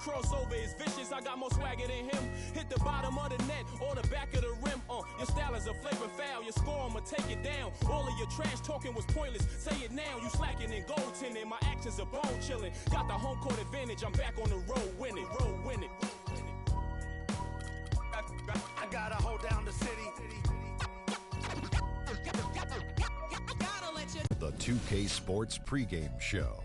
crossover is vicious, I got more swagger than him. Hit the bottom of the net or the back of the rim. Your style is a flagrant foul, your score, I'ma take it down. All of your trash talking was pointless, say it now. You slacking and goaltending, my actions are bone chilling. Got the home court advantage, I'm back on the road winning. I gotta hold down the city. The 2K Sports pregame show.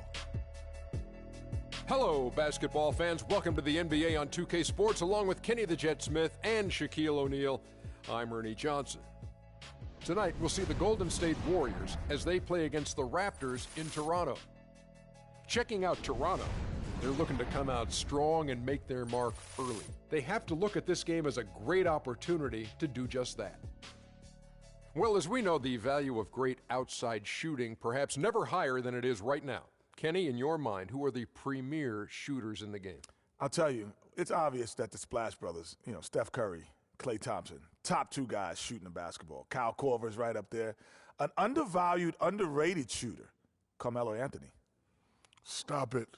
Hello, basketball fans. Welcome to the NBA on 2K Sports, along with Kenny the Jet Smith and Shaquille O'Neal. I'm Ernie Johnson. Tonight, we'll see the Golden State Warriors as they play against the Raptors in Toronto. Checking out Toronto, they're looking to come out strong and make their mark early. They have to look at this game as a great opportunity to do just that. Well, as we know, the value of great outside shooting perhaps never higher than it is right now. Kenny, in your mind, who are the premier shooters in the game? I'll tell you, it's obvious that the Splash Brothers, Steph Curry, Klay Thompson, top two guys shooting the basketball. Kyle Korver's right up there. An undervalued, underrated shooter, Carmelo Anthony. Stop it.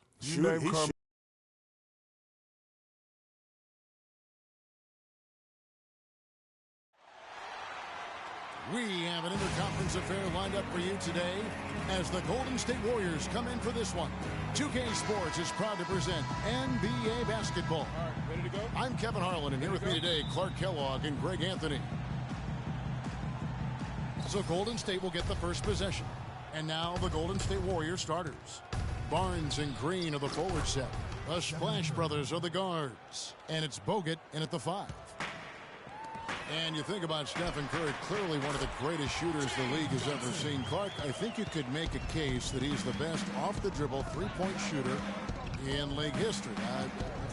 We have an interconference affair lined up for you today as the Golden State Warriors come in for this one. 2K Sports is proud to present NBA basketball. All right, ready to go? I'm Kevin Harlan, and here with me today, Clark Kellogg and Greg Anthony. So Golden State will get the first possession. And now the Golden State Warriors starters. Barnes and Green are the forward set. The Splash Brothers are the guards. And it's Bogut in at the 5. And you think about Stephen Curry, clearly one of the greatest shooters the league has ever seen. Clark, I think you could make a case that he's the best off-the-dribble three-point shooter in league history.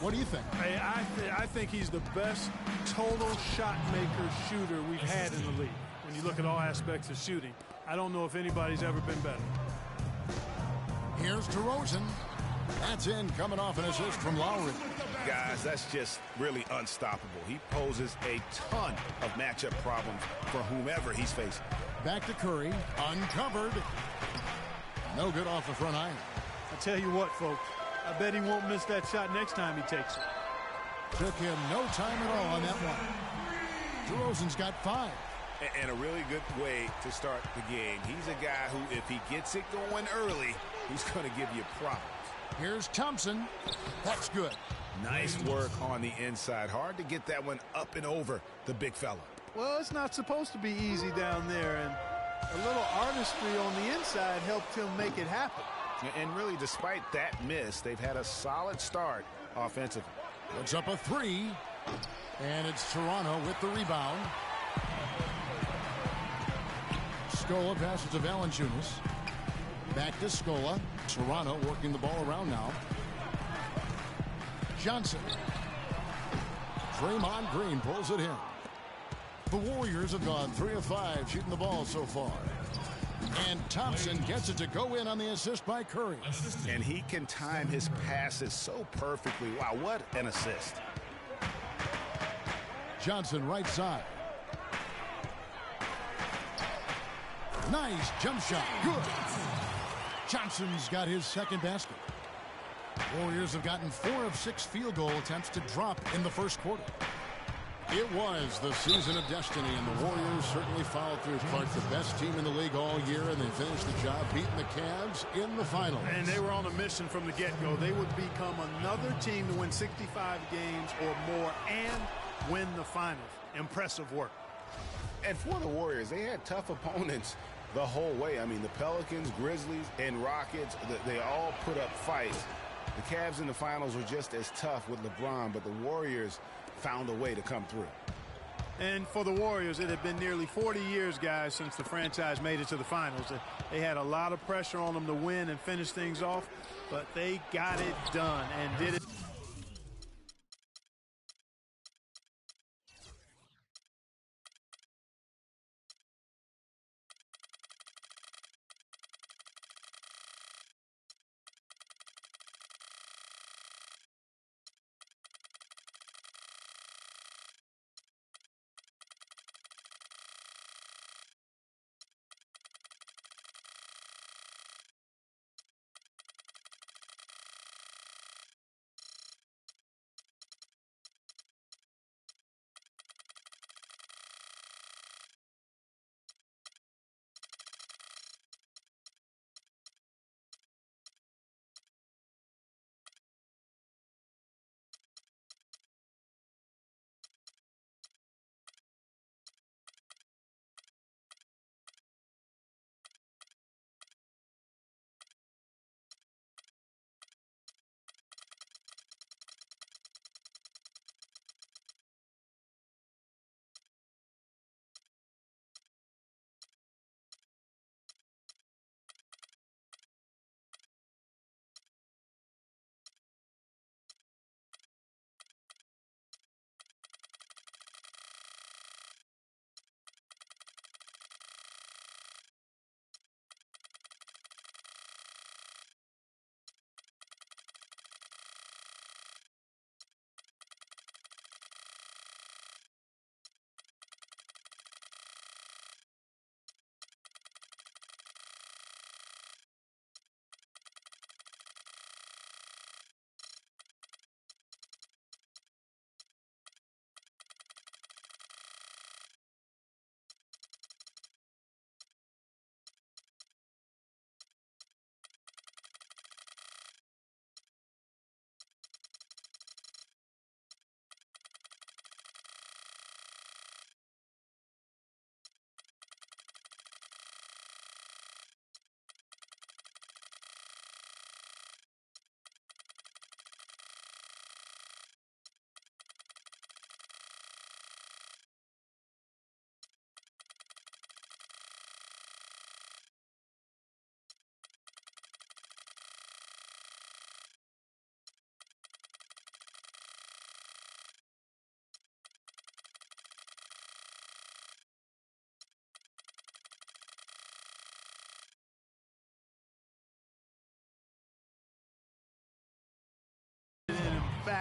What do you think? I think he's the best total shot maker shooter we've had in the league. When you look at all aspects of shooting, I don't know if anybody's ever been better. Here's DeRozan. That's in, coming off an assist from Lowry. Guys, that's just really unstoppable. He poses a ton of matchup problems for whomever he's facing. Back to Curry, uncovered. No good off the front iron. I tell you what, folks, I bet he won't miss that shot next time he takes it. Took him no time at all on that one. DeRozan's got 5. And a really good way to start the game. He's a guy who, if he gets it going early, he's going to give you problems. Here's Thompson. That's good. Nice work on the inside. Hard to get that one up and over the big fella. Well, it's not supposed to be easy down there, and a little artistry on the inside helped him make it happen. And really, despite that miss, they've had a solid start offensively. Puts up a 3, and it's Toronto with the rebound. Scola passes to Valanciunas. Back to Scola. Toronto working the ball around now. Johnson. Draymond Green pulls it in. The Warriors have gone 3 of 5 shooting the ball so far. And Thompson gets it to go in on the assist by Curry. And he can time his passes so perfectly. Wow, what an assist. Johnson right side. Nice jump shot. Good. Johnson's got his second basket. Warriors have gotten 4 of 6 field goal attempts to drop in the first quarter. It was the season of destiny, and the Warriors certainly followed through. Clark, the best team in the league all year, and they finished the job beating the Cavs in the finals. And they were on a mission from the get-go. They would become another team to win 65 games or more and win the finals. Impressive work. And for the Warriors, they had tough opponents the whole way. I mean, the Pelicans, Grizzlies, and Rockets, they all put up fights. The Cavs in the finals were just as tough with LeBron, but the Warriors found a way to come through. And for the Warriors, it had been nearly 40 years, guys, since the franchise made it to the finals. They had a lot of pressure on them to win and finish things off, but they got it done and did it.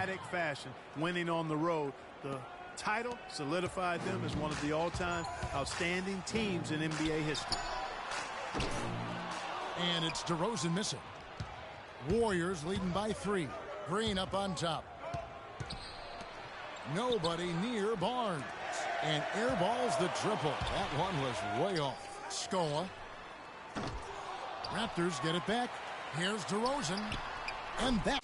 dramatic fashion, winning on the road. The title solidified them as one of the all-time outstanding teams in NBA history. And it's DeRozan missing. Warriors leading by 3. Green up on top. Nobody near Barnes. And airballs the triple. That one was way off. Scoa. Raptors get it back. Here's DeRozan. And that.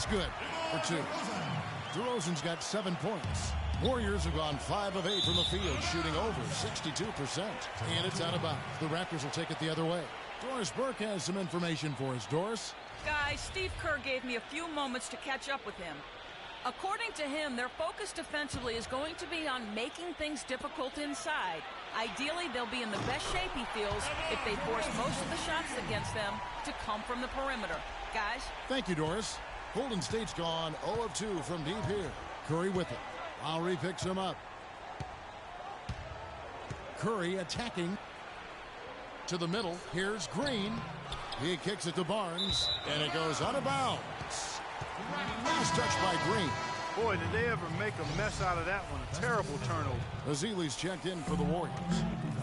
That's good for 2. DeRozan's got 7 points. Warriors have gone 5 of 8 from the field, shooting over 62%. And it's out of bounds. The Raptors will take it the other way. Doris Burke has some information for us. Doris? Guys, Steve Kerr gave me a few moments to catch up with him. According to him, their focus defensively is going to be on making things difficult inside. Ideally, they'll be in the best shape he feels if they force most of the shots against them to come from the perimeter. Guys? Thank you, Doris. Golden State's gone 0 of 2 from deep here. Curry with it. Lowry picks him up. Curry attacking to the middle. Here's Green. He kicks it to Barnes, and it goes out of bounds. Last touch by Green. Boy, did they ever make a mess out of that one. A terrible turnover. Azili's checked in for the Warriors.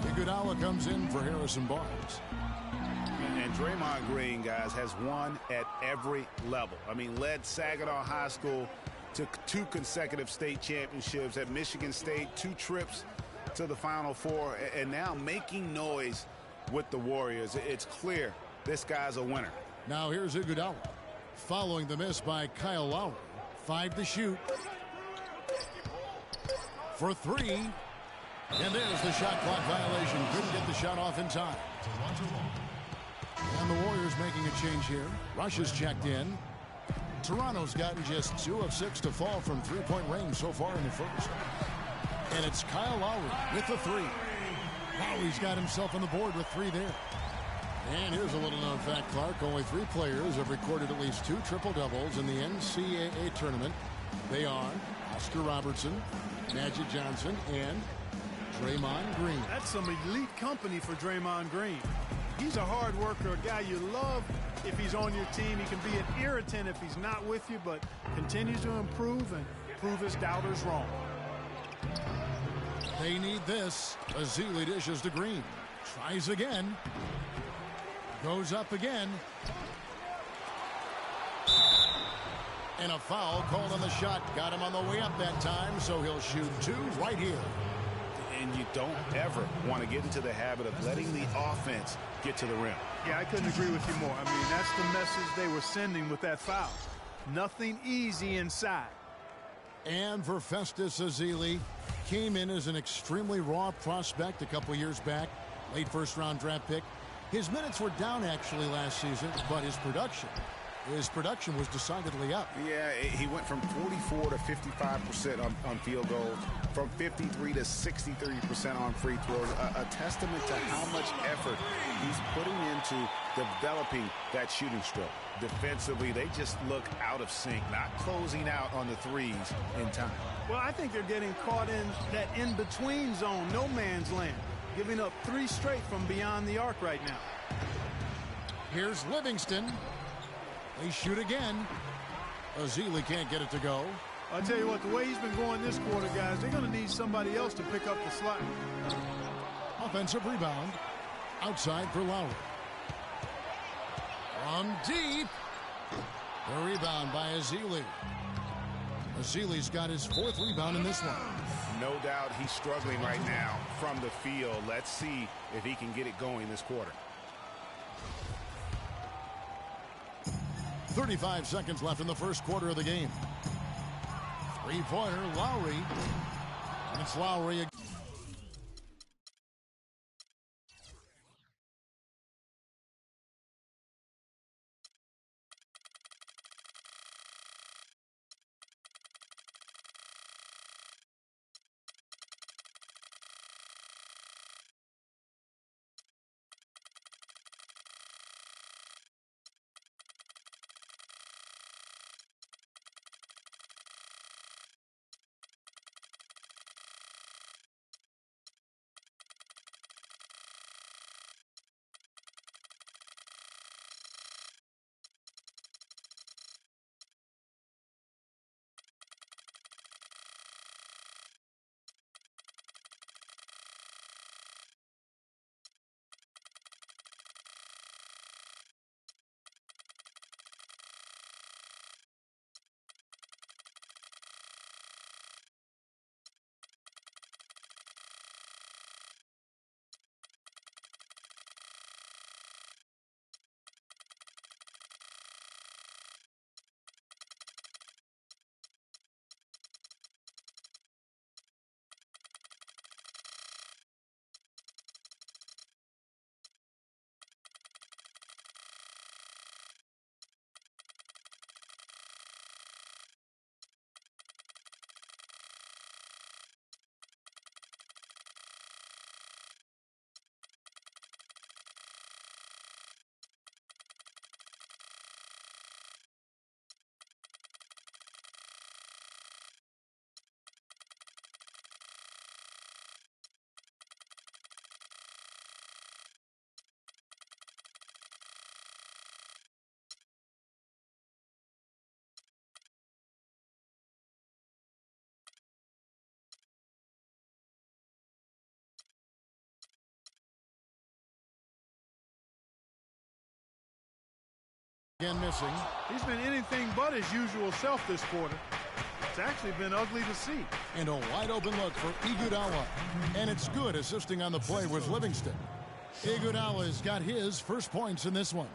Iguodala comes in for Harrison Barnes. And Draymond Green, guys, has won at every level. I mean, led Saginaw High School to 2 consecutive state championships at Michigan State, 2 trips to the Final Four, and now making noise with the Warriors. It's clear this guy's a winner. Now here's Iguodala. Following the miss by Kyle Lowry. 5 to shoot. For 3. And there's the shot clock violation. Couldn't get the shot off in time. And the Warriors making a change here. Rush is checked in. Toronto's gotten just 2 of 6 to fall from 3-point range so far in the first. And it's Kyle Lowry with the 3. Lowry's got himself on the board with 3 there. And here's a little known fact, Clark. Only 3 players have recorded at least 2 triple-doubles in the NCAA tournament. They are Oscar Robertson, Magic Johnson, and Draymond Green. That's some elite company for Draymond Green. He's a hard worker, a guy you love if he's on your team. He can be an irritant if he's not with you, but continues to improve and prove his doubters wrong. They need this. Azili dishes to Green. Tries again. Goes up again. And a foul called on the shot. Got him on the way up that time, so he'll shoot 2 right here. And you don't ever want to get into the habit of letting the offense get to the rim. Yeah, I couldn't agree with you more. I mean, that's the message they were sending with that foul. Nothing easy inside. And for Festus Ezeli, came in as an extremely raw prospect a couple years back. Late first-round draft pick. His minutes were down actually last season, but his production was decidedly up. Yeah, he went from 44 to 55% on field goals, from 53 to 63% on free throws. A testament to how much effort he's putting into developing that shooting stroke. Defensively, they just look out of sync, not closing out on the threes in time. Well, I think they're getting caught in that in-between zone, no man's land, giving up 3 straight from beyond the arc right now. Here's Livingston. They shoot again. Ezeli can't get it to go. I'll tell you what, the way he's been going this quarter, guys, they're going to need somebody else to pick up the slack. Offensive rebound. Outside for Lowry. From deep. The rebound by Ezeli. Ezeli's got his 4th rebound in this one. No doubt he's struggling right now from the field. Let's see if he can get it going this quarter. 35 seconds left in the first quarter of the game. 3-pointer, Lowry. And it's Lowry again. Again missing. He's been anything but his usual self this quarter. It's actually been ugly to see. And a wide open look for Iguodala. And it's good. Assisting on the play was Livingston. Iguodala's got his first points in this one.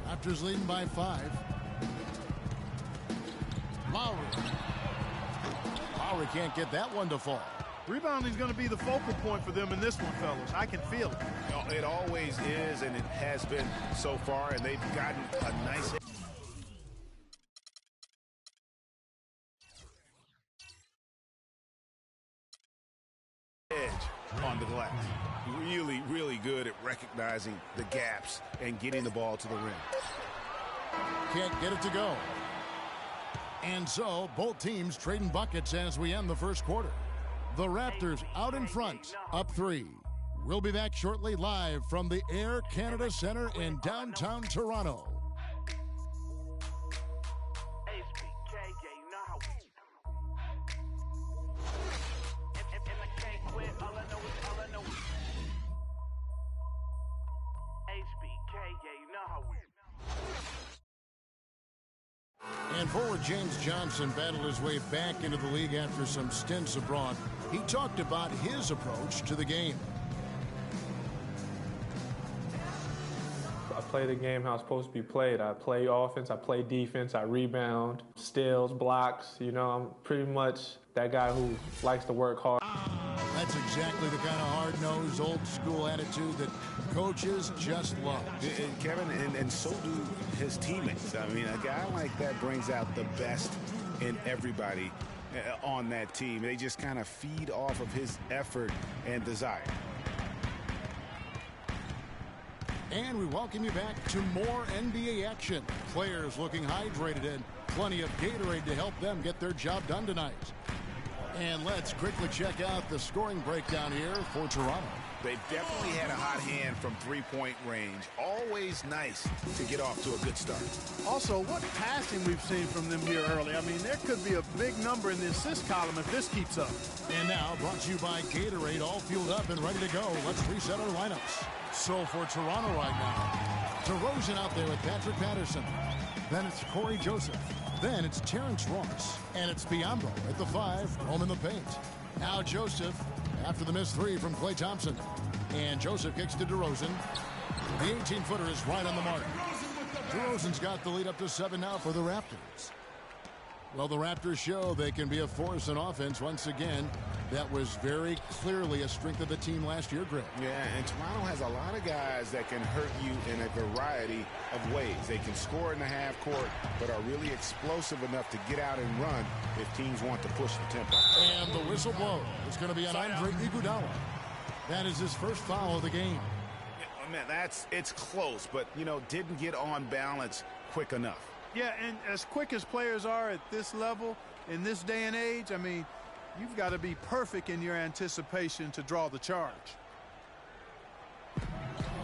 Raptors leading by 5. Lowry can't get that one to fall. Rebounding is going to be the focal point for them in this one, fellas. I can feel it. It always is, and it has been so far, and they've gotten a nice edge on the glass. Really, really good at recognizing the gaps and getting the ball to the rim. Can't get it to go. And so, both teams trading buckets as we end the first quarter. The Raptors out in front, up 3. We'll be back shortly live from the Air Canada Center in downtown Toronto. And forward James Johnson battled his way back into the league after some stints abroad. He talked about his approach to the game. I play the game how it's supposed to be played. I play offense, I play defense, I rebound, steals, blocks. You know, I'm pretty much that guy who likes to work hard. That's exactly the kind of hard-nosed, old-school attitude that coaches just love. And Kevin, and so do his teammates. I mean, a guy like that brings out the best in everybody on that team. They just kind of feed off of his effort and desire. And we welcome you back to more NBA action. Players looking hydrated and plenty of Gatorade to help them get their job done tonight. And let's quickly check out the scoring breakdown here for Toronto. They've definitely had a hot hand from three-point range. Always nice to get off to a good start. Also, what passing we've seen from them here early. I mean, there could be a big number in the assist column if this keeps up. And now, brought to you by Gatorade, all fueled up and ready to go. Let's reset our lineups. So for Toronto right now, DeRozan out there with Patrick Patterson. Then it's Corey Joseph. Then it's Terrence Ross. And it's Biyombo at the 5, home in the paint. Now Joseph after the missed 3 from Klay Thompson. And Joseph kicks to DeRozan. The 18-footer is right on the mark. DeRozan's got the lead up to 7 now for the Raptors. Well, the Raptors show they can be a force in offense once again. That was very clearly a strength of the team last year, Greg. Yeah, and Toronto has a lot of guys that can hurt you in a variety of ways. They can score in the half court, but are really explosive enough to get out and run if teams want to push the tempo. And the whistle blows. It's going to be on Andre Iguodala. That is his first foul of the game. Yeah, man, it's close, but, you know, didn't get on balance quick enough. Yeah, and as quick as players are at this level, in this day and age, I mean, you've got to be perfect in your anticipation to draw the charge.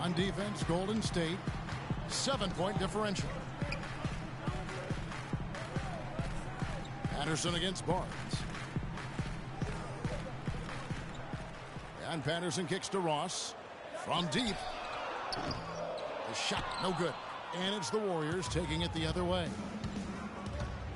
On defense, Golden State, 7-point differential. Patterson against Barnes. And Patterson kicks to Ross from deep. The shot, no good. And it's the Warriors taking it the other way.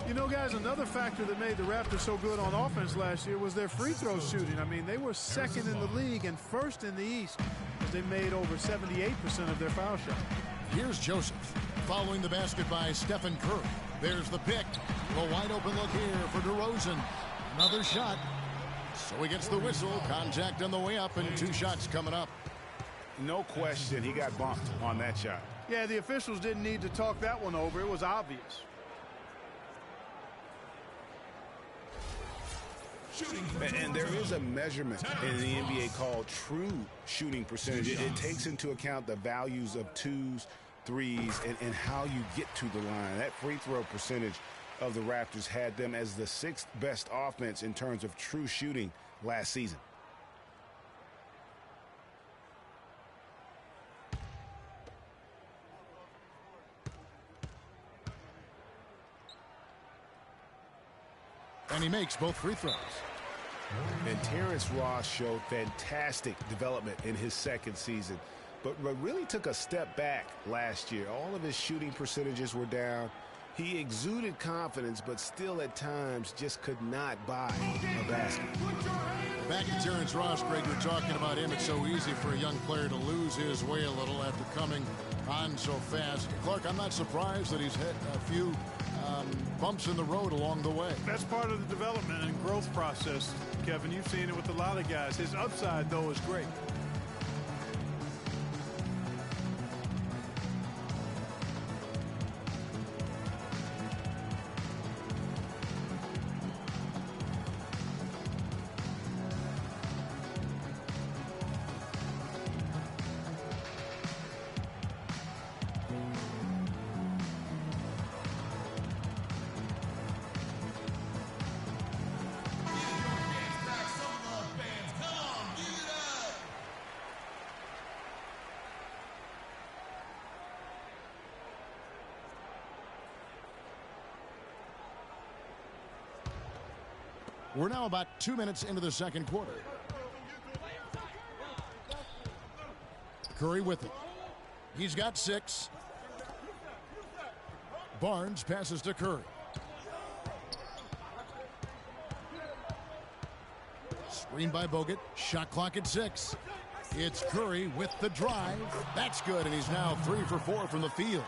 You know, guys, another factor that made the Raptors so good on offense last year was their free throw shooting. I mean, they were second in the league and first in the East as they made over 78% of their foul shots. Here's Joseph following the basket by Stephen Curry. There's the pick. The wide open look here for DeRozan. Another shot. So he gets the whistle. Contact on the way up and 2 shots coming up. No question, he got bumped on that shot. Yeah, the officials didn't need to talk that one over. It was obvious. And there is a measurement in the NBA called true shooting percentage. It takes into account the values of 2s, 3s, and how you get to the line. That free throw percentage of the Raptors had them as the 6th best offense in terms of true shooting last season. And he makes both free throws. And Terrence Ross showed fantastic development in his second season. but really took a step back last year. All of his shooting percentages were down. He exuded confidence, but still at times just could not buy a basket. Back at Terrence Ross, Greg, you're talking about him. It's so easy for a young player to lose his way a little after coming on so fast. Clark, I'm not surprised that he's hit a few bumps in the road along the way. That's part of the development and growth process, Kevin. You've seen it with a lot of guys. His upside, though, is great. We're now about 2 minutes into the second quarter. Curry with it. He's got 6. Barnes passes to Curry. Screen by Bogut. Shot clock at 6. It's Curry with the drive. That's good, and he's now 3 for 4 from the field.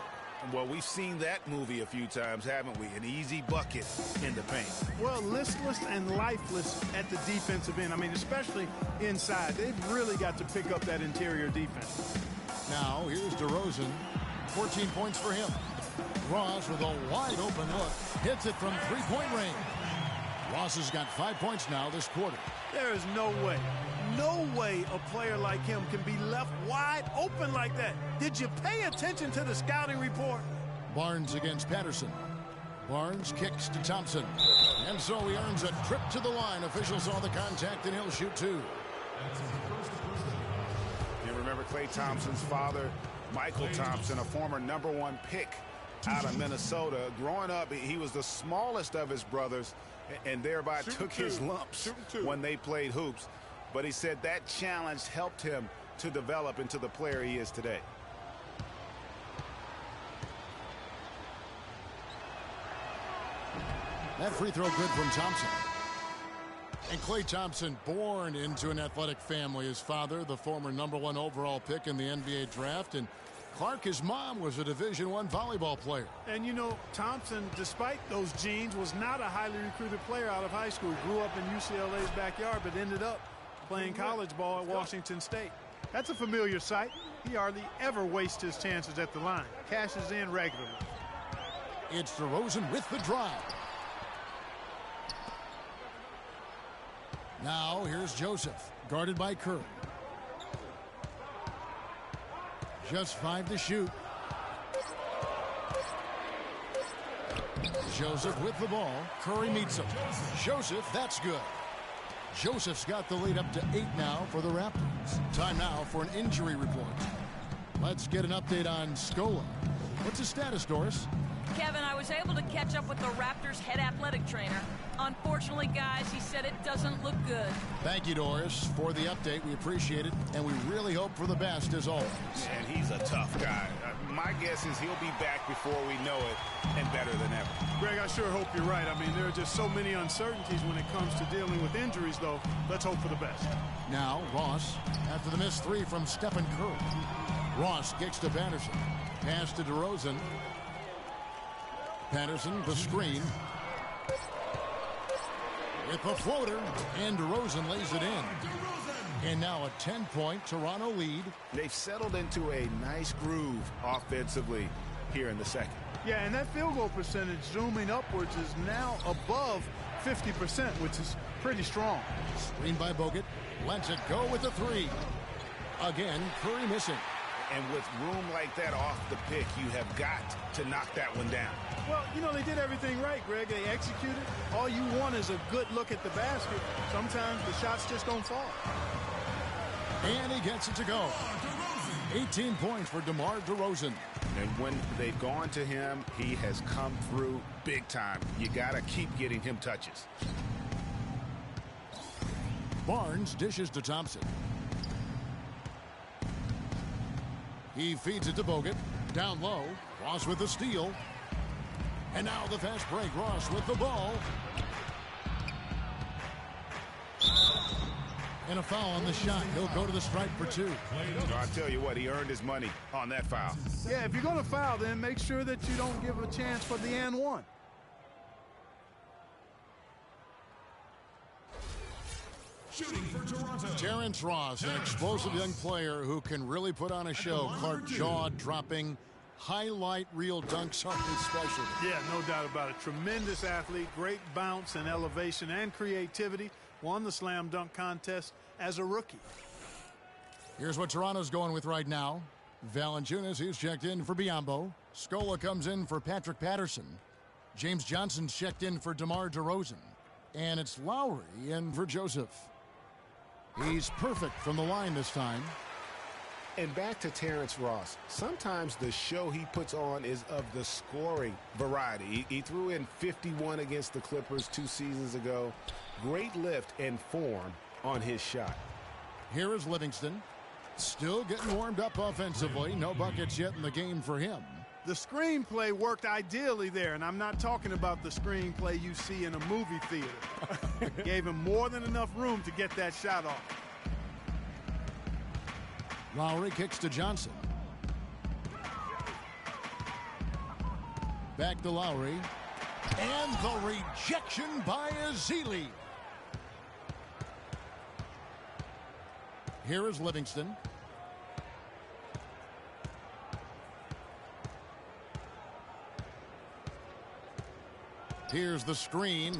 Well, we've seen that movie a few times, haven't we? An easy bucket in the paint. Well, listless and lifeless at the defensive end. I mean, especially inside. They've really got to pick up that interior defense. Now, here's DeRozan. 14 points for him. Ross with a wide open look. Hits it from three-point range. Ross has got 5 points now this quarter. There is no way a player like him can be left wide open like that. Did you pay attention to the scouting report? Barnes against Patterson. Barnes kicks to Thompson. And so he earns a trip to the line. Officials saw the contact, and he'll shoot 2. You remember Klay Thompson's father, Michael Thompson, a former #1 pick out of Minnesota. Growing up, he was the smallest of his brothers and thereby took his lumps when they played hoops. But he said that challenge helped him to develop into the player he is today. That free throw good from Thompson. And Klay Thompson, born into an athletic family. His father, the former #1 overall pick in the NBA draft. And Clark, his mom, was a Division I volleyball player. And, you know, Thompson, despite those genes, was not a highly recruited player out of high school. He grew up in UCLA's backyard, but ended up playing college ball at Washington State. That's a familiar sight. He hardly ever wastes his chances at the line. Cashes in regularly. It's DeRozan with the drive. Now here's Joseph, guarded by Curry. Just 5 to shoot. Joseph with the ball. Curry meets him. Joseph, that's good. Joseph's got the lead up to 8 now for the Raptors. Time now for an injury report. Let's get an update on Scola. What's his status, Doris? Kevin, I was able to catch up with the Raptors' head athletic trainer. Unfortunately, guys, he said it doesn't look good. Thank you, Doris, for the update. We appreciate it, and we really hope for the best as always. And he's a tough guy. My guess is he'll be back before we know it, and better than ever. Greg, I sure hope you're right. I mean, there are just so many uncertainties when it comes to dealing with injuries, though. Let's hope for the best. Now, Ross, after the missed 3 from Stephen Curry. Ross kicks to Patterson. Pass to DeRozan. Patterson, the screen. With the floater, and DeRozan lays it in. And now a 10-point Toronto lead. They've settled into a nice groove offensively here in the second. Yeah, and that field goal percentage zooming upwards is now above 50%, which is pretty strong. Screen by Bogut. Lets it go with the 3. Again, Curry missing. And with room like that off the pick, you have got to knock that one down. Well, you know, they did everything right, Greg. They executed. All you want is a good look at the basket. Sometimes the shots just don't fall. And he gets it to go. 18 points for DeMar DeRozan. And when they've gone to him, he has come through big time. You got to keep getting him touches. Barnes dishes to Thompson. He feeds it to Bogut. Down low. Ross with the steal. And now the fast break. Ross with the ball. And a foul on the shot. He'll go to the stripe for 2. I'll tell you what, he earned his money on that foul. Yeah, if you're going to foul, then make sure that you don't give a chance for the and one. Shooting for Toronto. Terrence Ross, an explosive young player who can really put on a show. Clark, jaw-dropping, highlight reel dunks are his specialty. Yeah, no doubt about it. Tremendous athlete, great bounce and elevation and creativity. Won the slam dunk contest as a rookie. Here's what Toronto's going with right now. Valanciunas, he's checked in for Biyombo. Scola comes in for Patrick Patterson. James Johnson's checked in for DeMar DeRozan. And it's Lowry in for Joseph. He's perfect from the line this time. And back to Terrence Ross. Sometimes the show he puts on is of the scoring variety. He threw in 51 against the Clippers 2 seasons ago. Great lift and form on his shot. Here is Livingston. Still getting warmed up offensively. No buckets yet in the game for him. The screenplay worked ideally there, and I'm not talking about the screenplay you see in a movie theater. Gave him more than enough room to get that shot off. Lowry kicks to Johnson. Back to Lowry. And the rejection by Ezeli. Here is Livingston. Here's the screen.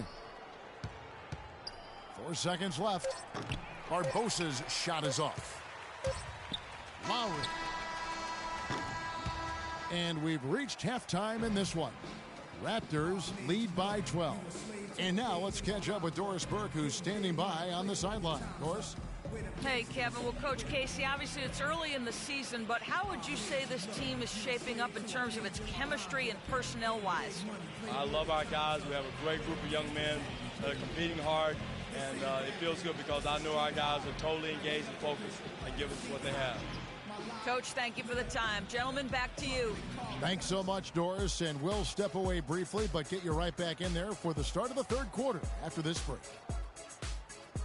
4 seconds left. Barbosa's shot is off. Lowry. And we've reached halftime in this one. Raptors lead by 12. And now let's catch up with Doris Burke, who's standing by on the sideline. Doris? Hey, Kevin. Well, Coach Casey, obviously it's early in the season, but how would you say this team is shaping up in terms of its chemistry and personnel-wise? I love our guys. We have a great group of young men that are competing hard, and it feels good because I know our guys are totally engaged and focused and give us what they have. Coach, thank you for the time. Gentlemen, back to you. Thanks so much, Doris, and we'll step away briefly, but get you right back in there for the start of the third quarter after this break.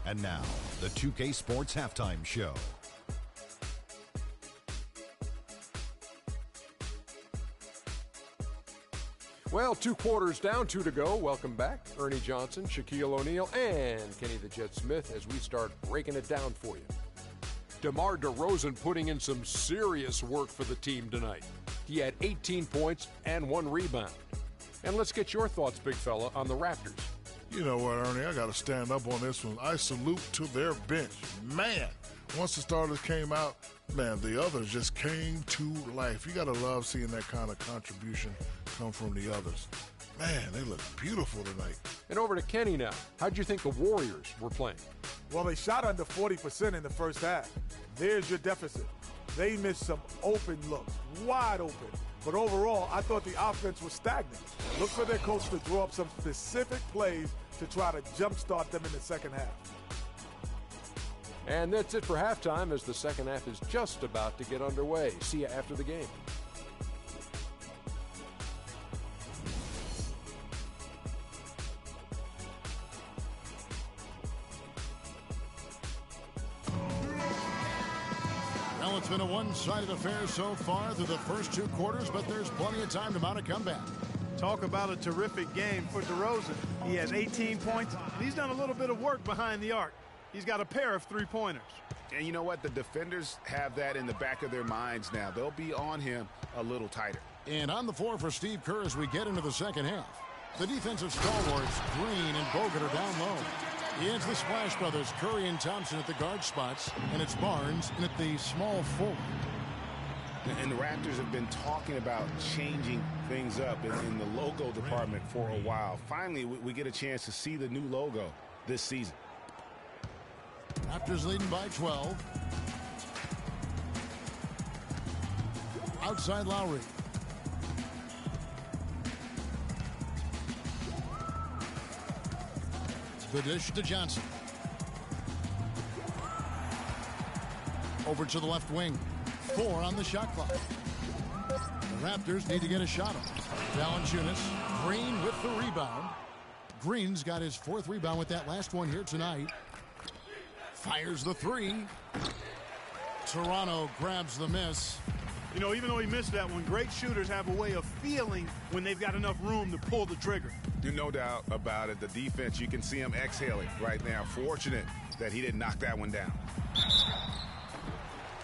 And now, the 2K Sports Halftime Show. Well, 2 quarters down, 2 to go. Welcome back. Ernie Johnson, Shaquille O'Neal, and Kenny the Jet Smith as we start breaking it down for you. DeMar DeRozan putting in some serious work for the team tonight. He had 18 points and 1 rebound. And let's get your thoughts, big fella, on the Raptors. You know what, Ernie? I got to stand up on this one. I salute to their bench. Man, once the starters came out, man, the others just came to life. You got to love seeing that kind of contribution come from the others. Man, they look beautiful tonight. And over to Kenny now. How'd you think the Warriors were playing? Well, they shot under 40% in the first half. There's your deficit. They missed some open looks, wide open. But overall, I thought the offense was stagnant. Look for their coach to draw up some specific plays to try to jumpstart them in the second half. And that's it for halftime as the second half is just about to get underway. See you after the game. Well, it's been a one-sided affair so far through the first 2 quarters, but there's plenty of time to mount a comeback. Talk about a terrific game for DeRozan. He has 18 points, and he's done a little bit of work behind the arc. He's got a pair of 3-pointers. And you know what? The defenders have that in the back of their minds now. They'll be on him a little tighter. And on the floor for Steve Kerr as we get into the second half. The defensive stalwarts, Green and Bogut, are down low. It's the Splash Brothers, Curry and Thompson at the guard spots, and it's Barnes in at the small forward. And the Raptors have been talking about changing things up in the logo department for a while. Finally, we get a chance to see the new logo this season. Raptors leading by 12. Outside Lowry. The dish to Johnson. Over to the left wing. 4 on the shot clock. The Raptors need to get a shot off. Valanciunas, Green with the rebound. Green's got his 4th rebound with that last one here tonight. Fires the 3. Toronto grabs the miss. You know, even though he missed that one, great shooters have a way of feeling when they've got enough room to pull the trigger. There's no doubt about it. The defense, you can see him exhaling right now. Fortunate that he didn't knock that one down.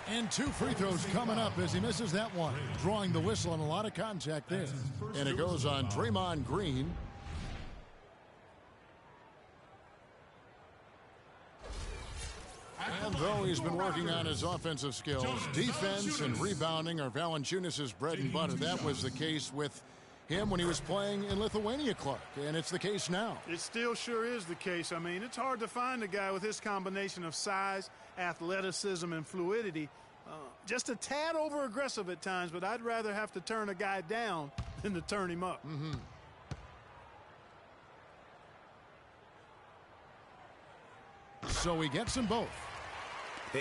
And 2 free throws coming up as he misses that one. Drawing the whistle on a lot of contact there. And it goes on Draymond Green. And though he's been working on his offensive skills, defense and rebounding are Valanciunas' bread and butter. That was the case with him when he was playing in Lithuania, Clark, and it's the case now. It still sure is the case. I mean, it's hard to find a guy with his combination of size, athleticism, and fluidity. Just a tad over-aggressive at times, but I'd rather have to turn a guy down than to turn him up. So he gets them both.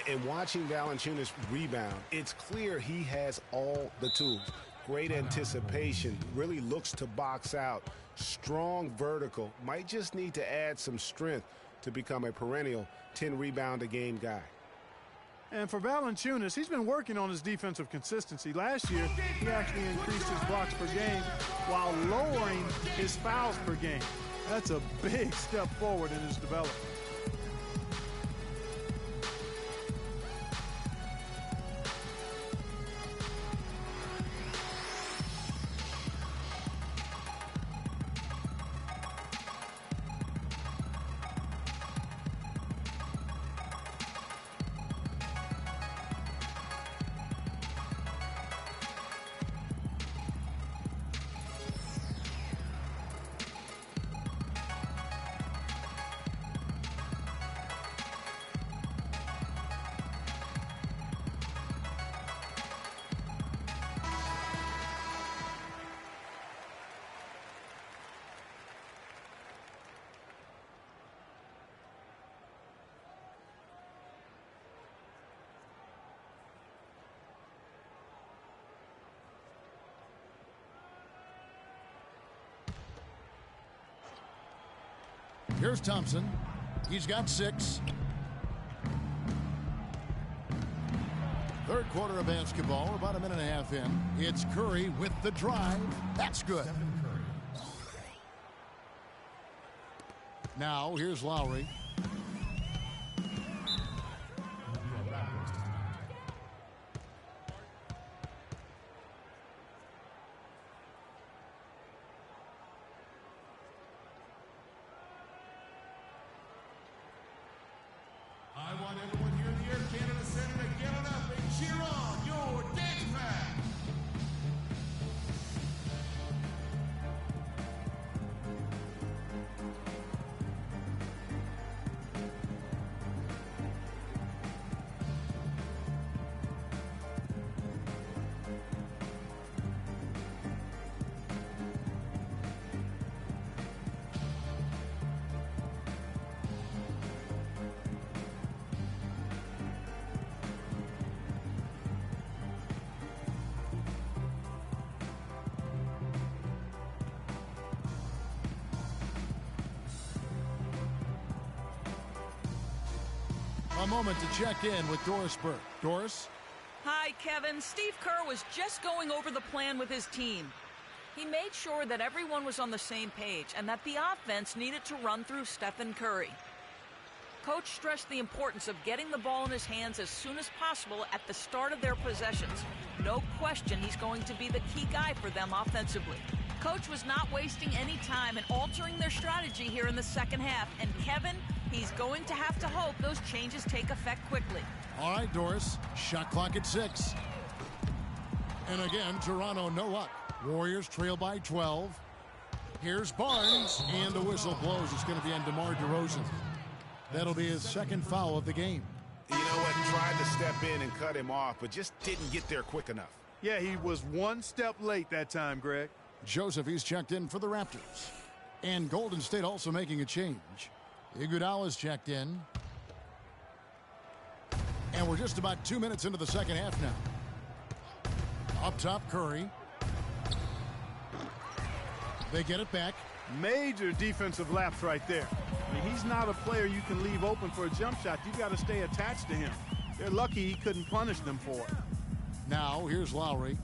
And watching Valanciunas rebound, it's clear he has all the tools. Great anticipation, really looks to box out. Strong vertical, might just need to add some strength to become a perennial 10-rebound-a-game guy. And for Valanciunas, he's been working on his defensive consistency. Last year, he actually increased his blocks per game while lowering his fouls per game. That's a big step forward in his development. Here's Thompson. He's got 6. Third quarter of basketball, about a minute and a half in. It's Curry with the drive. That's good. Now, here's Lowry. I want everyone here in the Air Canada Center to get it up and cheer on your dance pack. A moment to check in with Doris Burke. Doris? Hi, Kevin. Steve Kerr was just going over the plan with his team. He made sure that everyone was on the same page and that the offense needed to run through Stephen Curry. Coach stressed the importance of getting the ball in his hands as soon as possible at the start of their possessions. No question he's going to be the key guy for them offensively. Coach was not wasting any time in altering their strategy here in the second half. And Kevin, he's going to have to hope those changes take effect quickly. All right, Doris. Shot clock at 6. And again, Toronto no luck. Warriors trail by 12. Here's Barnes, and the whistle blows. It's going to be on DeMar DeRozan. That'll be his second foul of the game. You know what? Tried to step in and cut him off, but just didn't get there quick enough. Yeah, he was one step late that time, Greg. Joseph, he's checked in for the Raptors. And Golden State also making a change. Iguodala's checked in. And we're just about 2 minutes into the second half now. Up top, Curry. They get it back. Major defensive lapse right there. I mean, he's not a player you can leave open for a jump shot. You got to stay attached to him. They're lucky he couldn't punish them for it. Now, here's Lowry.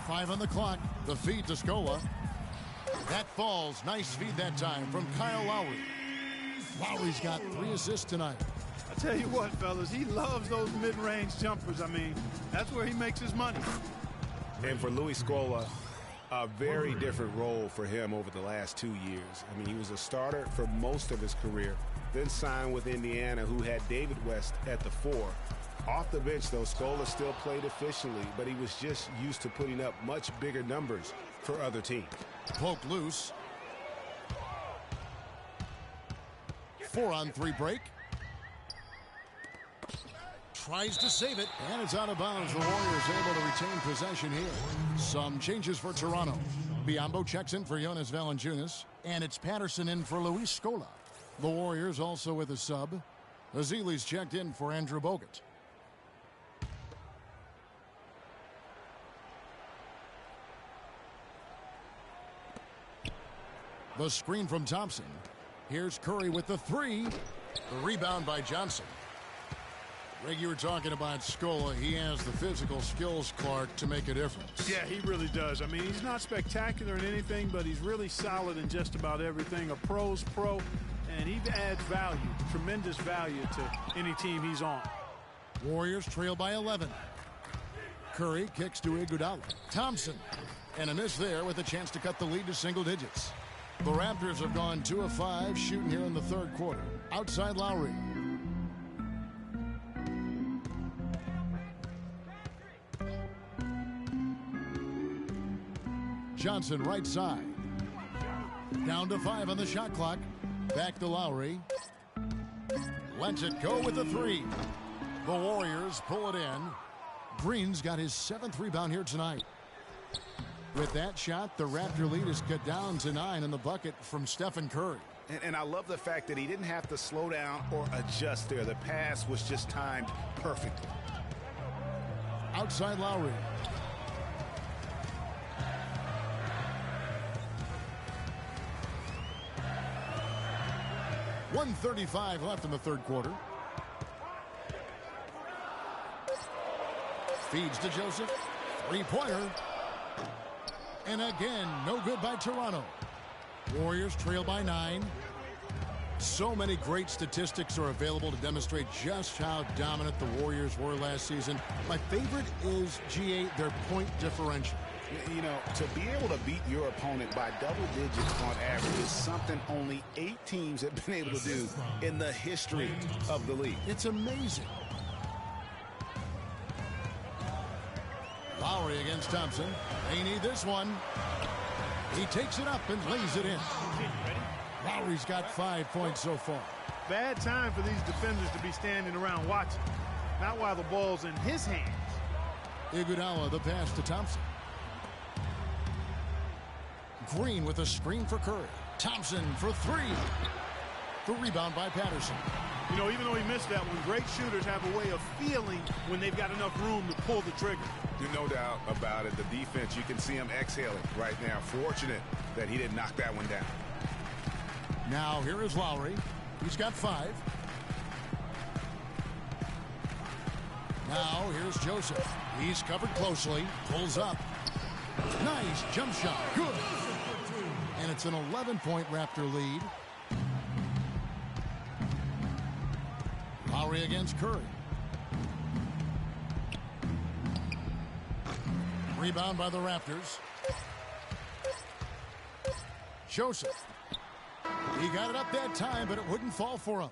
Five on the clock. The feed to Scola. That falls. Nice feed that time from Kyle Lowry. Lowry's got 3 assists tonight. I tell you what, fellas, he loves those mid-range jumpers. I mean, that's where he makes his money. And for Louis Scola, a very different role for him over the last 2 years. I mean, he was a starter for most of his career, then signed with Indiana, who had David West at the 4. Off the bench, though, Scola still played efficiently, but he was just used to putting up much bigger numbers for other teams. Poked loose. 4-on-3 break. Tries to save it, and it's out of bounds. The Warriors able to retain possession here. Some changes for Toronto. Biyombo checks in for Jonas Valanciunas, and it's Patterson in for Luis Scola. The Warriors also with a sub. Azili's checked in for Andrew Bogut. The screen from Thompson. Here's Curry with the 3. The rebound by Johnson. Greg, you were talking about Scola. He has the physical skills, Clark, to make a difference. Yeah, he really does. I mean, he's not spectacular in anything, but he's really solid in just about everything. A pro's pro, and he adds value, tremendous value to any team he's on. Warriors trail by 11. Curry kicks to Iguodala. Thompson. And a miss there with a chance to cut the lead to single digits. The Raptors have gone 2 of 5 shooting here in the third quarter. Outside Lowry. Johnson right side. Down to 5 on the shot clock. Back to Lowry. Lets it go with the 3. The Warriors pull it in. Green's got his 7th rebound here tonight. With that shot, the Raptor lead is cut down to 9 in the bucket from Stephen Curry. And I love the fact that he didn't have to slow down or adjust there. The pass was just timed perfectly. Outside Lowry. .135 left in the third quarter. Feeds to Joseph. 3-pointer. And again, no good by Toronto. Warriors trail by 9. So many great statistics are available to demonstrate just how dominant the Warriors were last season. My favorite is, GA, their point differential. You know, to be able to beat your opponent by double digits on average is something only 8 teams have been able to do in the history of the league. It's amazing. Lowry against Thompson. They need this one. He takes it up and lays it in. Lowry's got 5 points so far. Bad time for these defenders to be standing around watching. Not while the ball's in his hands. Iguodala, the pass to Thompson. Green with a screen for Curry. Thompson for 3. The rebound by Patterson. You know, even though he missed that one, great shooters have a way of feeling when they've got enough room to pull the trigger. There's no doubt about it. The defense, you can see him exhaling right now. Fortunate that he didn't knock that one down. Now here is Lowry. He's got 5. Now here's Joseph. He's covered closely. Pulls up. Nice jump shot. Good. And it's an 11-point Raptor lead. Lowry against Curry. Rebound by the Raptors. Joseph. He got it up that time, but it wouldn't fall for him.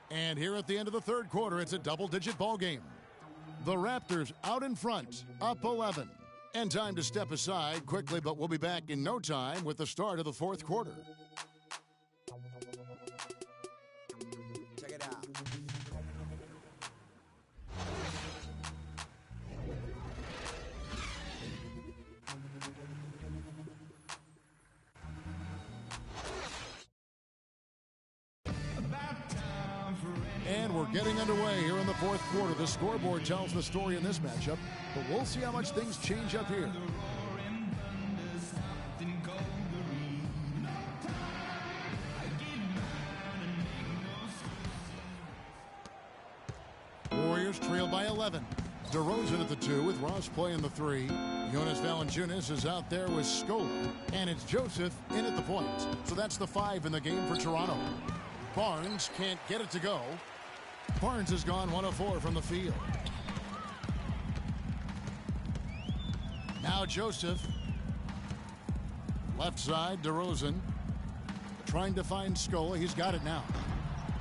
And here at the end of the third quarter, it's a double-digit ball game. The Raptors out in front, up 11. And time to step aside quickly, but we'll be back in no time with the start of the fourth quarter. Check it out. About time. getting underway here in the fourth quarter. The scoreboard tells the story in this matchup, but we'll see how much things change up here. Warriors trail by 11. DeRozan at the 2 with Ross playing the 3. Jonas Valanciunas is out there with Scola. And it's Joseph in at the point. So that's the 5 in the game for Toronto. Barnes can't get it to go. Barnes has gone 1 of 4 from the field. Now Joseph. Left side, DeRozan. Trying to find Scola. He's got it now.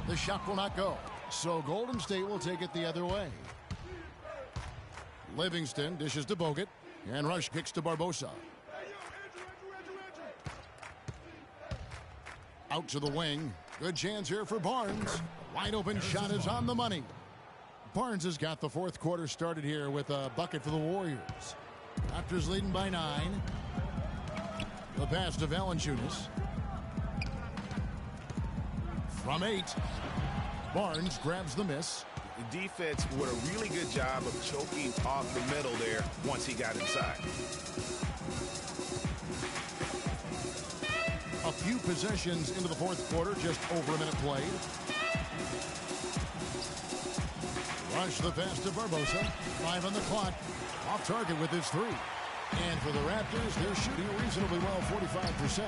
The shot will not go. So Golden State will take it the other way. Livingston dishes to Bogut. And Rush kicks to Barbosa. Out to the wing. Good chance here for Barnes. Wide open shot is on the money. Barnes has got the fourth quarter started here with a bucket for the Warriors. Raptors leading by 9. The pass to Valanciunas. From 8. Barnes grabs the miss. The defense did a really good job of choking off the middle there once he got inside. A few possessions into the fourth quarter, just over a minute played. Rush the pass to Barbosa. 5 on the clock. Off target with his 3. And for the Raptors, they're shooting reasonably well, 45%.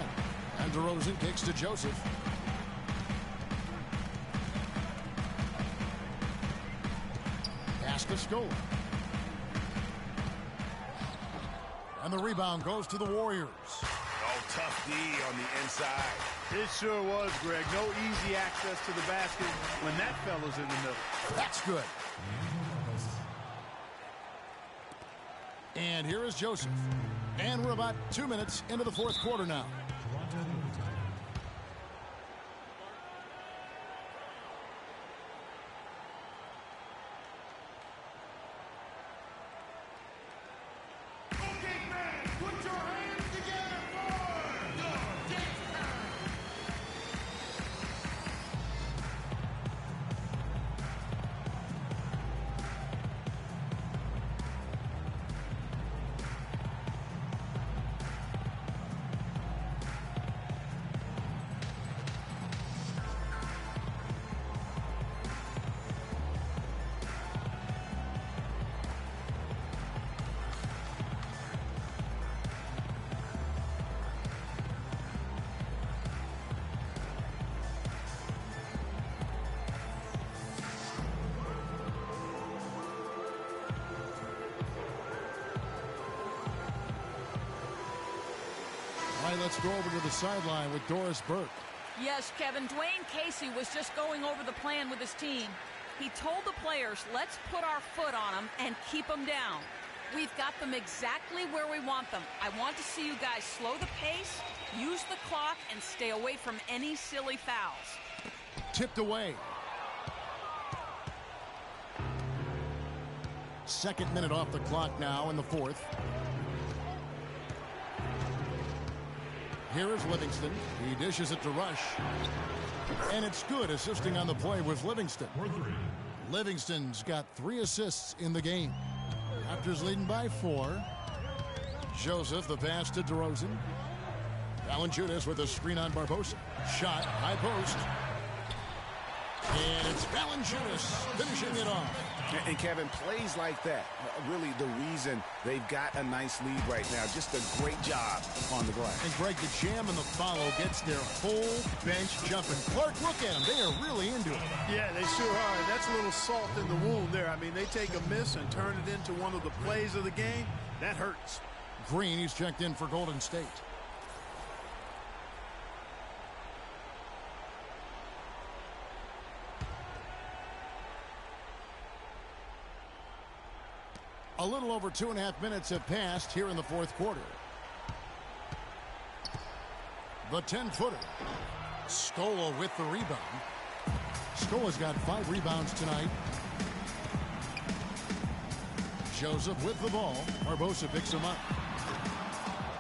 And DeRozan kicks to Joseph. Pass to Scola. And the rebound goes to the Warriors. Oh, tough D on the inside. It sure was, Greg. No easy access to the basket when that fella's in the middle. That's good. And here is Joseph. And we're about 2 minutes into the fourth quarter now. Let's go over to the sideline with Doris Burke. Yes, Kevin, Dwayne Casey was just going over the plan with his team. He told the players, let's put our foot on them and keep them down. We've got them exactly where we want them. I want to see you guys slow the pace, use the clock, and stay away from any silly fouls. Tipped away. Second minute off the clock now in the fourth. Here is Livingston. He dishes it to Rush. And it's good, assisting on the play with Livingston. Livingston's got 3 assists in the game. Raptors leading by 4. Joseph, the pass to DeRozan. Valanciunas with a screen on Barbosa. Shot, high post. And it's Valanciunas finishing it off. And Kevin, plays like that, really the reason they've got a nice lead right now. Just a great job on the glass. And Greg, the jam and the follow gets their whole bench jumping. Clark, look at them. They are really into it. Yeah, they sure are. That's a little salt in the wound there. I mean, they take a miss and turn it into one of the plays of the game. That hurts. Green, he's checked in for Golden State. A little over 2.5 minutes have passed here in the fourth quarter. The 10-footer. Scola with the rebound. Scola's got 5 rebounds tonight. Joseph with the ball. Barbosa picks him up.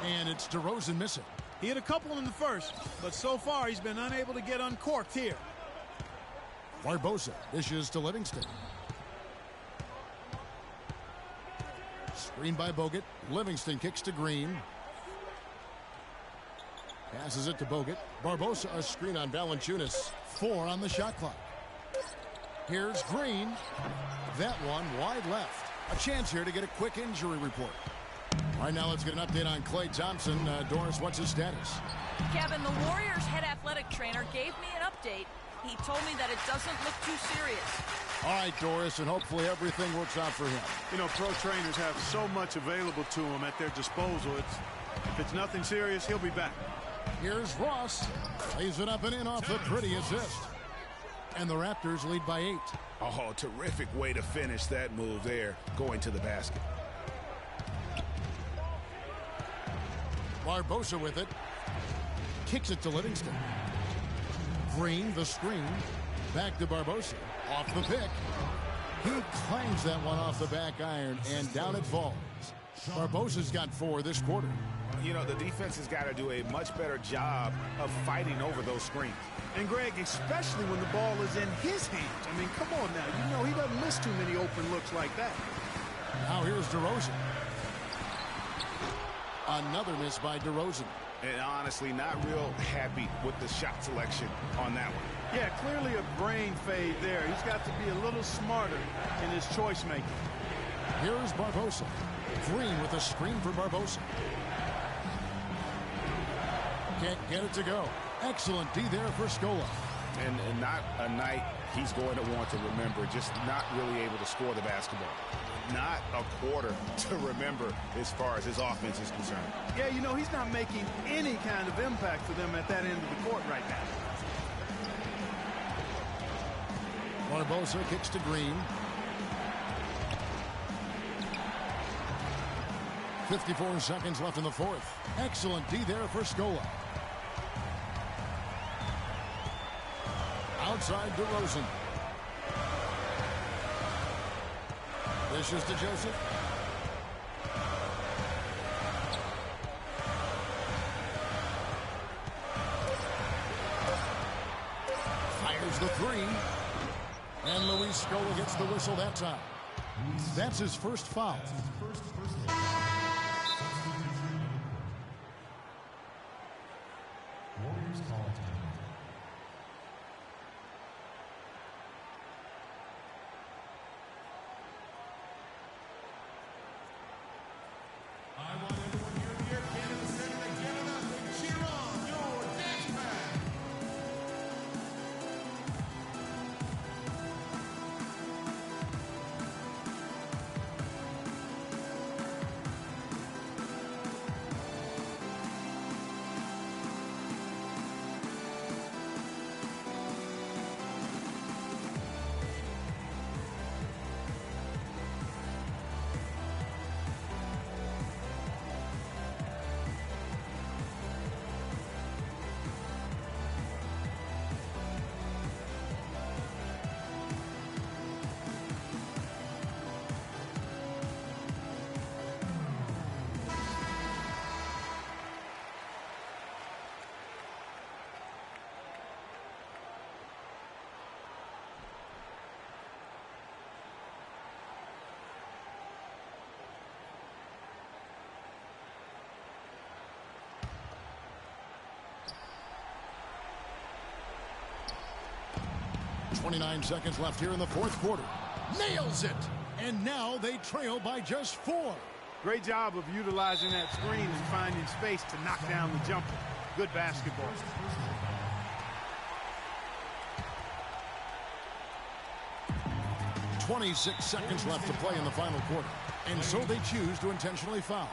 And it's DeRozan missing. He had a couple in the first, but so far he's been unable to get uncorked here. Barbosa dishes to Livingston. Screen by Bogut. Livingston kicks to Green. Passes it to Bogut. Barbosa, a screen on Valanciunas. 4 on the shot clock. Here's Green. That one wide left. A chance here to get a quick injury report. All right, now let's get an update on Klay Thompson. Doris, what's his status? Kevin, the Warriors' head athletic trainer gave me an update. He told me that it doesn't look too serious. All right, Doris, and hopefully everything works out for him. You know, pro trainers have so much available to them at their disposal. If it's nothing serious, he'll be back. Here's Ross. Lays it up and in off the pretty assist. And the Raptors lead by 8. Oh, terrific way to finish that move there, going to the basket. Barbosa with it. Kicks it to Livingston. Green, the screen. Back to Barbosa. Off the pick. He clangs that one off the back iron, and down it falls. Barbosa's got 4 this quarter. You know, the defense has got to do a much better job of fighting over those screens. And, Greg, especially when the ball is in his hands. I mean, come on now. You know he doesn't miss too many open looks like that. Now here's DeRozan. Another miss by DeRozan. And honestly, not real happy with the shot selection on that one. Yeah, clearly a brain fade there. He's got to be a little smarter in his choice making. Here's Barbosa. Green with a screen for Barbosa. Can't get it to go. Excellent D there for Scola. And not a night he's going to want to remember, just not really able to score the basketball. Not a quarter to remember as far as his offense is concerned. Yeah, you know, he's not making any kind of impact for them at that end of the court right now. Barbosa kicks to Green. 54 seconds left in the fourth. Excellent D there for Scola. Outside DeRozan. Dishes to Joseph. Fires the 3. And Luis Scola gets the whistle that time. That's his first foul. Warriors call time. I want everyone here in the Air Canada Center to get it up and cheer on your dance band. .29 seconds left here in the fourth quarter. Nails it! And now they trail by just 4. Great job of utilizing that screen and finding space to knock down the jumper. Good basketball. .26 seconds left to play in the final quarter. And so they choose to intentionally foul.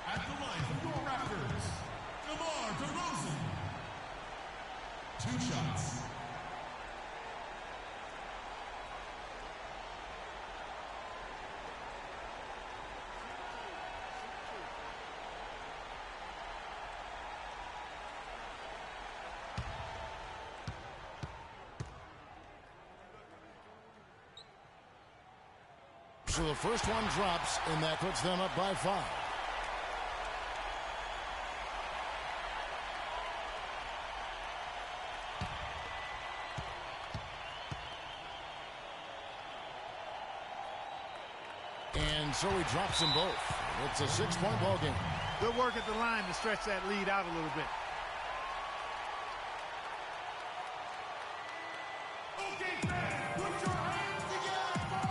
At the line for your Raptors, DeMar DeRozan. 2 shots. So the first one drops, and that puts them up by 5. And so he drops them both. It's a 6-point ball game. Good work at the line to stretch that lead out a little bit. Okay, fans, put your hands together for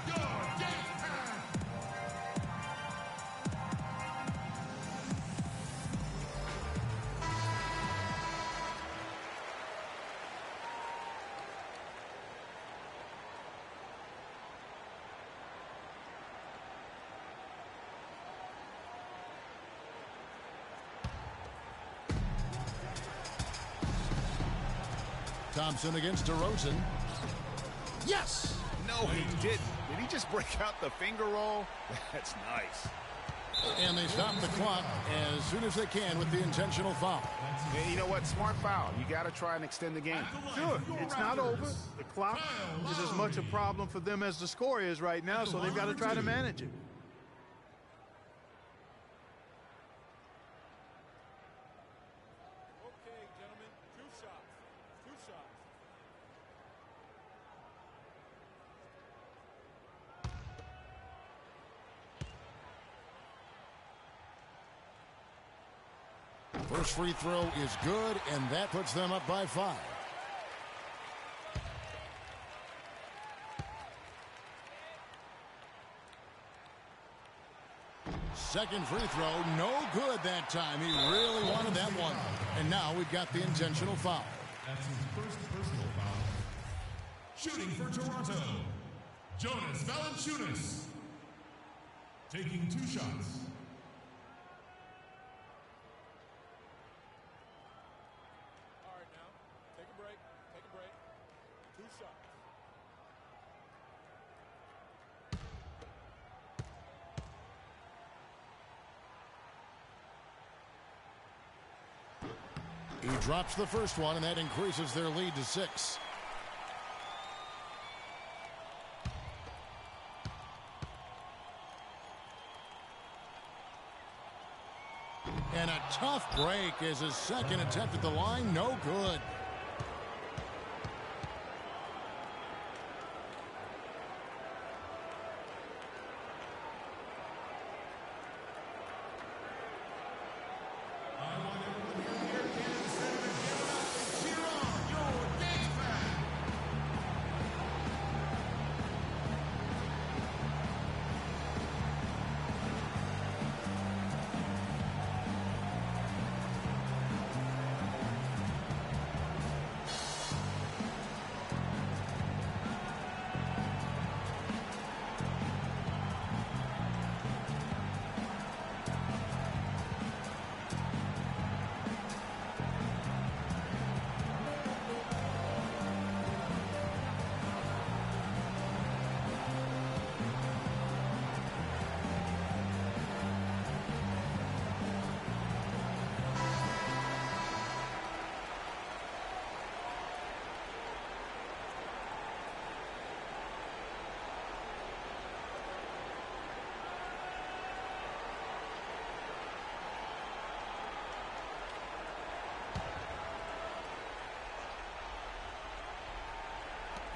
your game time. Thompson against DeRozan. Yes! No, he didn't. Did he just break out the finger roll? That's nice. And they stop the clock as soon as they can with the intentional foul. Yeah, you know what? Smart foul. You got to try and extend the game. Sure, it's not over. The clock is as much a problem for them as the score is right now, so they've got to try to manage it. Okay, gentlemen, 2 shots. 2 shots. First free throw is good, and that puts them up by 5. Second free throw, no good that time. He really wanted that one. And now we've got the intentional foul. That's his first personal foul. Shooting for Toronto, Jonas Valanciunas. Taking 2 shots. All right, now, take a break. Take a break. 2 shots. He drops the first one, and that increases their lead to 6. And a tough break as his second attempt at the line, no good.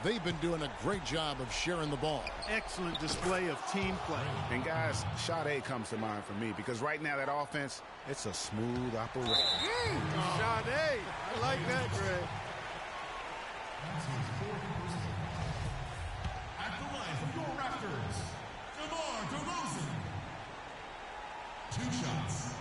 They've been doing a great job of sharing the ball. Excellent display of team play. And guys, shot A comes to mind for me because right now that offense, it's a smooth operation. Shot A. I like that, Greg. That's his 4th personal. At the line from your Raptors, DeMar DeRozan. 2 shots.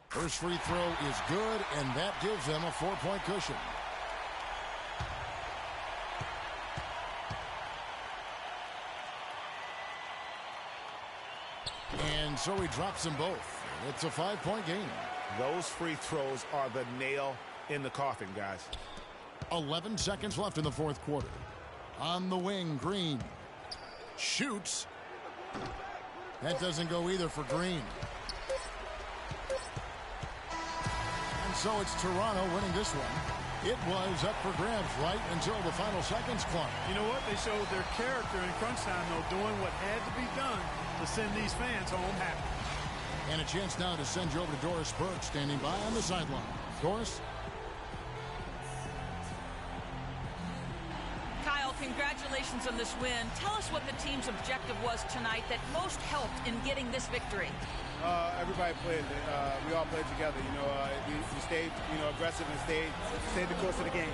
First free throw is good, and that gives them a 4-point cushion. And so he drops them both. It's a 5-point game. Those free throws are the nail in the coffin, guys. 11 seconds left in the 4th quarter. On the wing, Green shoots. That doesn't go either for Green. And so it's Toronto winning this one. It was up for grabs right until the final seconds clock. You know what? They showed their character in crunch time, though, doing what had to be done to send these fans home happy. And a chance now to send you over to Doris Burke, standing by on the sideline. Doris? Kyle, congratulations on this win. Tell us what the team's objective was tonight that most helped in getting this victory. Everybody played. We all played together. We stayed, aggressive and stayed the course of the game.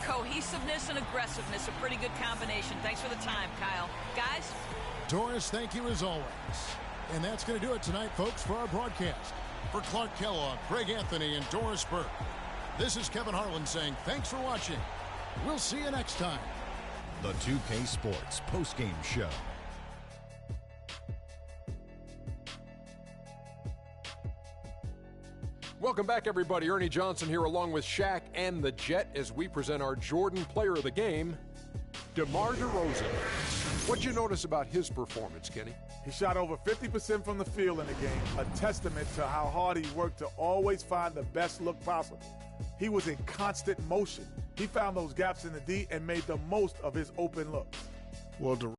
Cohesiveness and aggressiveness, a pretty good combination. Thanks for the time, Kyle. Guys? Doris, thank you as always. And that's going to do it tonight, folks, for our broadcast. For Clark Kellogg, Greg Anthony, and Doris Burke, this is Kevin Harlan saying thanks for watching. We'll see you next time. The 2K Sports postgame show. Welcome back, everybody. Ernie Johnson here along with Shaq and the Jet as we present our Jordan Player of the Game, DeMar DeRozan. What'd you notice about his performance, Kenny? He shot over 50% from the field in the game, a testament to how hard he worked to always find the best look possible. He was in constant motion. He found those gaps in the D and made the most of his open looks. Well,